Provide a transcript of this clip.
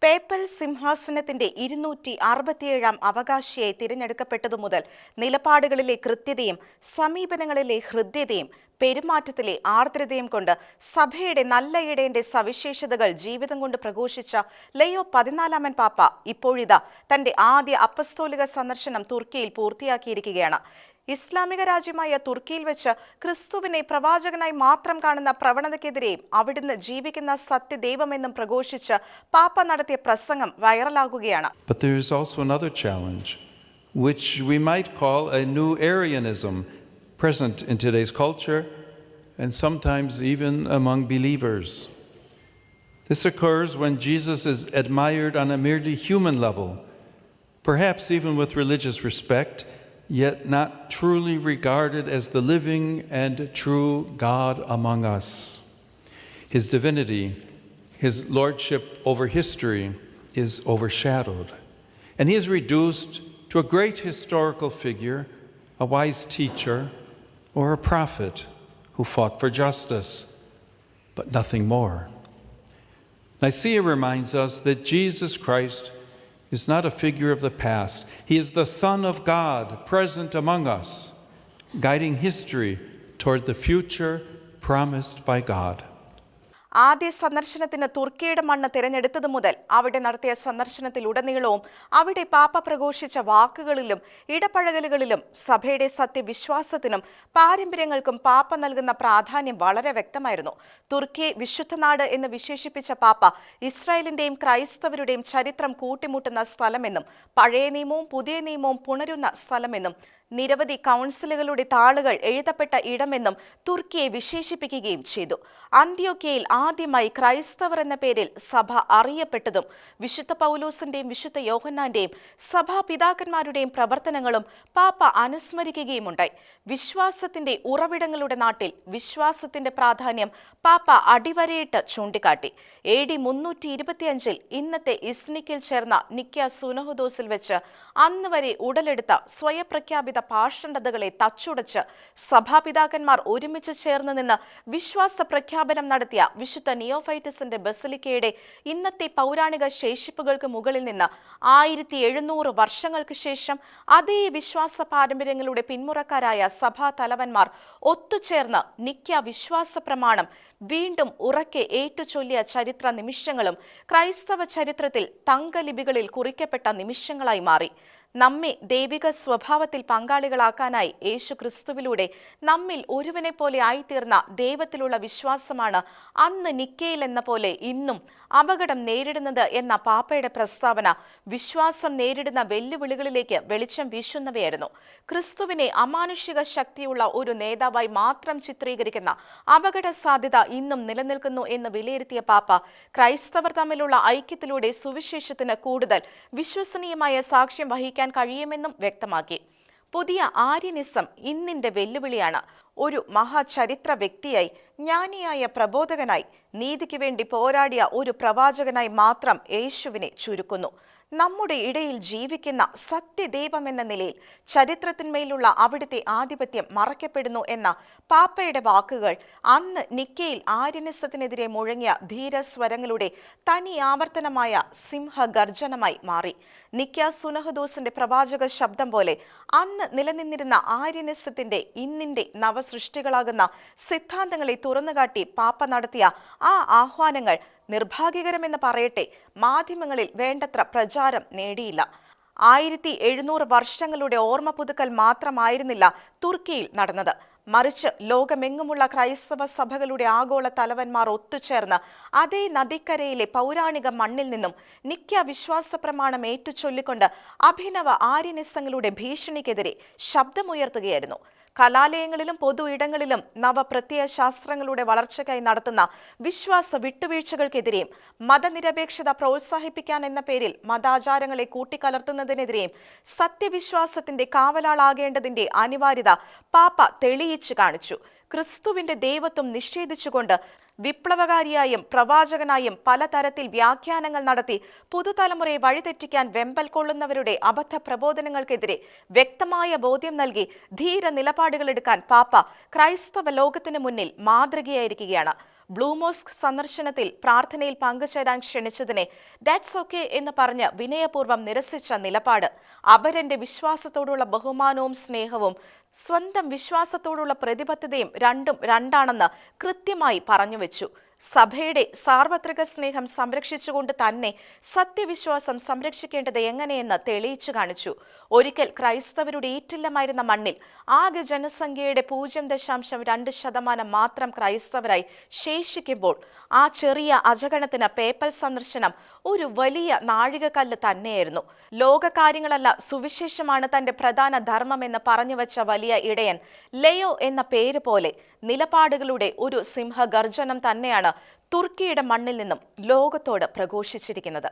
Papal സിംഹാസനത്തിന്റെ 267 അവകാശിയായി തിരഞ്ഞെടുക്കപ്പെട്ടതു മുതൽ നിലപാടുകളിലെ കൃത്യതയും സമീപനങ്ങളിലെ ഹൃദ്യതയും പെരുമാറ്റത്തിലെ ആർദ്രതയും കൊണ്ട് സഭയുടെ നല്ല ഇടയന്റെ സവിശേഷതകൾ ജീവിതം കൊണ്ട് പ്രഘോഷിച്ച ലയോ 14 പാപ്പ ഇപ്പോഴിതാ തന്റെ ആദ്യ അപ്പസ്തോലിക സന്ദർശനം തുർക്കിയിൽ പൂർത്തിയാക്കിയിരിക്കുകയാണ്. ഇസ്ലാമിക രാജ്യമായ തുർക്കിയിൽ വെച്ച് ക്രിസ്തുവിനെ പ്രവാചകനായി മാത്രം കാണുന്ന പ്രവണതയ്ക്കെതിരെയും അവിടുന്ന് ജീവിക്കുന്ന സത്യദൈവമെന്നും പ്രഘോഷിച്ച് പാപ്പ നടത്തിയ പ്രസംഗം വൈറലാകുകയാണ്. But there is also another challenge, which we might call a new Arianism, present in today's culture and sometimes even among believers. This occurs when Jesus is admired on a merely human level, perhaps even with religious respect, yet not truly regarded as the living and true God among us. His divinity, his lordship over history, is overshadowed, and he is reduced to a great historical figure, a wise teacher, or a prophet who fought for justice, but nothing more. Nicaea reminds us that Jesus Christ is not a figure of the past. He is the Son of God, present among us, guiding history toward the future promised by God. ആദ്യ സന്ദർശനത്തിന് തുർക്കിയുടെ മണ്ണ് തിരഞ്ഞെടുത്തതു മുതൽ അവിടെ നടത്തിയ സന്ദർശനത്തിലുടനീളവും അവിടെ പാപ്പ പ്രഘോഷിച്ച വാക്കുകളിലും ഇടപഴകലുകളിലും സഭയുടെ സത്യവിശ്വാസത്തിനും പാരമ്പര്യങ്ങൾക്കും പാപ്പ നൽകുന്ന പ്രാധാന്യം വളരെ വ്യക്തമായിരുന്നു. തുർക്കിയെ വിശുദ്ധ നാട് എന്ന് വിശേഷിപ്പിച്ച പാപ്പ ഇസ്രായേലിന്റെയും ക്രൈസ്തവരുടെയും ചരിത്രം കൂട്ടിമുട്ടുന്ന സ്ഥലമെന്നും പഴയ നിയമവും പുതിയ നിയമവും പുണരുന്ന സ്ഥലമെന്നും നിരവധി കൗൺസിലുകളുടെ താളുകൾ എഴുതപ്പെട്ട ഇടമെന്നും തുർക്കിയെ വിശേഷിപ്പിക്കുകയും ചെയ്തു. അന്ത്യോക്യയിൽ ആദ്യമായി ക്രൈസ്തവർ എന്ന പേരിൽ സഭ അറിയപ്പെട്ടതും വിശുദ്ധ പൗലോസിന്റെയും വിശുദ്ധ യോഹന്നാന്റെയും സഭാപിതാക്കന്മാരുടെയും പ്രവർത്തനങ്ങളും പാപ്പ അനുസ്മരിക്കുകയുമുണ്ടായി. വിശ്വാസത്തിന്റെ ഉറവിടങ്ങളുടെ നാട്ടിൽ വിശ്വാസത്തിന്റെ പ്രാധാന്യം പാപ്പ അടിവരയിട്ട് ചൂണ്ടിക്കാട്ടി. AD 325 ഇന്നത്തെ ഇസ്നിക്കിൽ ചേർന്ന നിക്യ സുനഹദോസിൽ വെച്ച് അന്ന് വരെ ഉടലെടുത്ത സ്വയപ്രഖ്യാപിത പാഷണ്ഡതകളെ തച്ചുടച്ച് സഭാപിതാക്കന്മാർ ഒരുമിച്ച് ചേർന്ന് നിന്ന് വിശ്വാസ പ്രഖ്യാപനം നടത്തിയ വിശുദ്ധ നിയോഫൈറ്റസിന്റെ ബസിലിക്കയുടെ ഇന്നത്തെ പൗരാണിക ശേഷിപ്പുകൾക്ക് മുകളിൽ നിന്ന് 1700 വർഷങ്ങൾക്ക് ശേഷം അതേ വിശ്വാസ പാരമ്പര്യങ്ങളുടെ പിന്മുറക്കാരായ സഭാ തലവന്മാർ ഒത്തുചേർന്ന് നിക്യ വിശ്വാസ പ്രമാണം വീണ്ടും ഉറക്കെ ഏറ്റുചൊല്ലിയ ചരിത്ര നിമിഷങ്ങളും ക്രൈസ്തവ ചരിത്രത്തിൽ തങ്കലിപികളിൽ കുറിക്കപ്പെട്ട നിമിഷങ്ങളായി മാറി. നമ്മെ ദൈവിക സ്വഭാവത്തിൽ പങ്കാളികളാക്കാനായി യേശു ക്രിസ്തുവിലൂടെ നമ്മിൽ ഒരുവനെ പോലെ ആയിത്തീർന്ന ദൈവത്തിലുള്ള വിശ്വാസമാണ് അന്ന് നിക്കയിൽ എന്ന പോലെ ഇന്നും അപകടം നേരിടുന്നത് എന്ന പാപ്പയുടെ പ്രസ്താവന വിശ്വാസം നേരിടുന്ന വെല്ലുവിളികളിലേക്ക് വെളിച്ചം വീശുന്നവയായിരുന്നു. ക്രിസ്തുവിനെ അമാനുഷിക ശക്തിയുള്ള ഒരു നേതാവായി മാത്രം ചിത്രീകരിക്കുന്ന അപകട സാധ്യത ഇന്നും നിലനിൽക്കുന്നു എന്ന് വിലയിരുത്തിയ പാപ്പ ക്രൈസ്തവർ തമ്മിലുള്ള ഐക്യത്തിലൂടെ സുവിശേഷത്തിന് കൂടുതൽ വിശ്വസനീയമായ സാക്ഷ്യം വഹിക്കാൻ കഴിയുമെന്നും വ്യക്തമാക്കി. പുതിയ ആര്യനിസം ഇന്നിന്റെ വെല്ലുവിളിയാണ്. ഒരു മഹാചരിത്ര വ്യക്തിയായി, ജ്ഞാനിയായ പ്രബോധകനായി, നീതിക്ക് വേണ്ടി പോരാടിയ ഒരു പ്രവാചകനായി മാത്രം യേശുവിനെ ചുരുക്കുന്നു. നമ്മുടെ ഇടയിൽ ജീവിക്കുന്ന സത്യദൈവം എന്ന നിലയിൽ ചരിത്രത്തിന്മേലുള്ള അവിടുത്തെ ആധിപത്യം മറയ്ക്കപ്പെടുന്നു എന്ന പാപ്പയുടെ വാക്കുകൾ അന്ന് നിക്കയിൽ ആര്യനിസത്തിനെതിരെ മുഴങ്ങിയ ധീരസ്വരങ്ങളുടെ തനി ആവർത്തനമായ സിംഹഗർജനമായി മാറി. നിക്യ സുനഹദോസിന്റെ പ്രവാചക ശബ്ദം പോലെ അന്ന് നിലനിന്നിരുന്ന ആര്യനിസത്തിന്റെ ഇന്നിന്റെ നവസൃഷ്ടികളാകുന്ന സിദ്ധാന്തങ്ങളെ തുറന്നുകാട്ടി പാപ്പ നടത്തിയ ആ ആഹ്വാനങ്ങൾ നിർഭാഗ്യകരമെന്ന് പറയട്ടെ, മാധ്യമങ്ങളിൽ വേണ്ടത്ര പ്രചാരം നേടിയില്ല. 1700 വർഷങ്ങളുടെ ഓർമ്മ പുതുക്കൽ മാത്രമായിരുന്നില്ല തുർക്കിയിൽ നടന്നത്. മറിച്ച് ലോകമെങ്ങുമുള്ള ക്രൈസ്തവ സഭകളുടെ ആഗോള തലവന്മാർ ഒത്തുചേർന്ന് അതേ നദിക്കരയിലെ പൗരാണിക മണ്ണിൽ നിന്നും നിക്യ വിശ്വാസ പ്രമാണം ഏറ്റുചൊല്ലിക്കൊണ്ട് അഭിനവ ആര്യനിസങ്ങളുടെ ഭീഷണിക്കെതിരെ ശബ്ദമുയർത്തുകയായിരുന്നു. കലാലയങ്ങളിലും പൊതു ഇടങ്ങളിലും നവപ്രത്യയ ശാസ്ത്രങ്ങളുടെ വളർച്ചയ്ക്കായി നടത്തുന്ന വിശ്വാസ വിട്ടുവീഴ്ചകൾക്കെതിരെയും മതനിരപേക്ഷത പ്രോത്സാഹിപ്പിക്കാൻ എന്ന പേരിൽ മതാചാരങ്ങളെ കൂട്ടിക്കലർത്തുന്നതിനെതിരെയും സത്യവിശ്വാസത്തിന്റെ കാവലാളാകേണ്ടതിന്റെ അനിവാര്യത പാപ്പ തെളിയിച്ചു കാണിച്ചു. ക്രിസ്തുവിന്റെ ദൈവത്വം നിഷേധിച്ചുകൊണ്ട് വിപ്ലവകാരിയായും പ്രവാചകനായും പലതരത്തിൽ വ്യാഖ്യാനങ്ങൾ നടത്തി പുതുതലമുറയെ വഴിതെറ്റിക്കാൻ വെമ്പൽ കൊള്ളുന്നവരുടെ അബദ്ധ പ്രബോധനങ്ങൾക്കെതിരെ വ്യക്തമായ ബോധ്യം നൽകി ധീര നിലപാടുകളെടുക്കാൻ പാപ്പ ക്രൈസ്തവ ലോകത്തിന് മുന്നിൽ മാതൃകയായിരിക്കുകയാണ്. ബ്ലൂ മോസ്ക് സന്ദർശനത്തിൽ പ്രാർത്ഥനയിൽ പങ്കുചേരാൻ ക്ഷണിച്ചതിനെ ദാറ്റ്സ് ഓക്കെ എന്ന് പറഞ്ഞ് വിനയപൂർവ്വം നിരസിച്ച നിലപാട് അപരന്റെ വിശ്വാസത്തോടുള്ള ബഹുമാനവും സ്നേഹവും സ്വന്തം വിശ്വാസത്തോടുള്ള പ്രതിബദ്ധതയും രണ്ടും രണ്ടാണെന്ന് കൃത്യമായി പറഞ്ഞുവെച്ചു. സഭയുടെ സാർവത്രിക സ്നേഹം സംരക്ഷിച്ചുകൊണ്ട് തന്നെ സത്യവിശ്വാസം സംരക്ഷിക്കേണ്ടത് എങ്ങനെയെന്ന് തെളിയിച്ചു കാണിച്ചു. ഒരിക്കൽ ക്രൈസ്തവരുടെ ഈറ്റില്ലമായിരുന്ന മണ്ണിൽ ആകെ ജനസംഖ്യയുടെ 0.2% മാത്രം ക്രൈസ്തവരായി ശേഷിക്കുമ്പോൾ ആ ചെറിയ അജഗണത്തിന് പേപ്പൽ സന്ദർശനം ഒരു വലിയ നാഴികക്കല്ല് തന്നെയായിരുന്നു. ലോകകാര്യങ്ങളല്ല, സുവിശേഷമാണ് തന്റെ പ്രധാന ധർമ്മമെന്ന് പറഞ്ഞുവച്ച വലിയ ഇടയൻ ലെയോ എന്ന പേര് പോലെ നിലപാടുകളുടെ ഒരു സിംഹഗർജനം തന്നെയാണ് തുർക്കിയുടെ മണ്ണിൽ നിന്നും ലോകത്തോട് പ്രഘോഷിച്ചിരിക്കുന്നത്.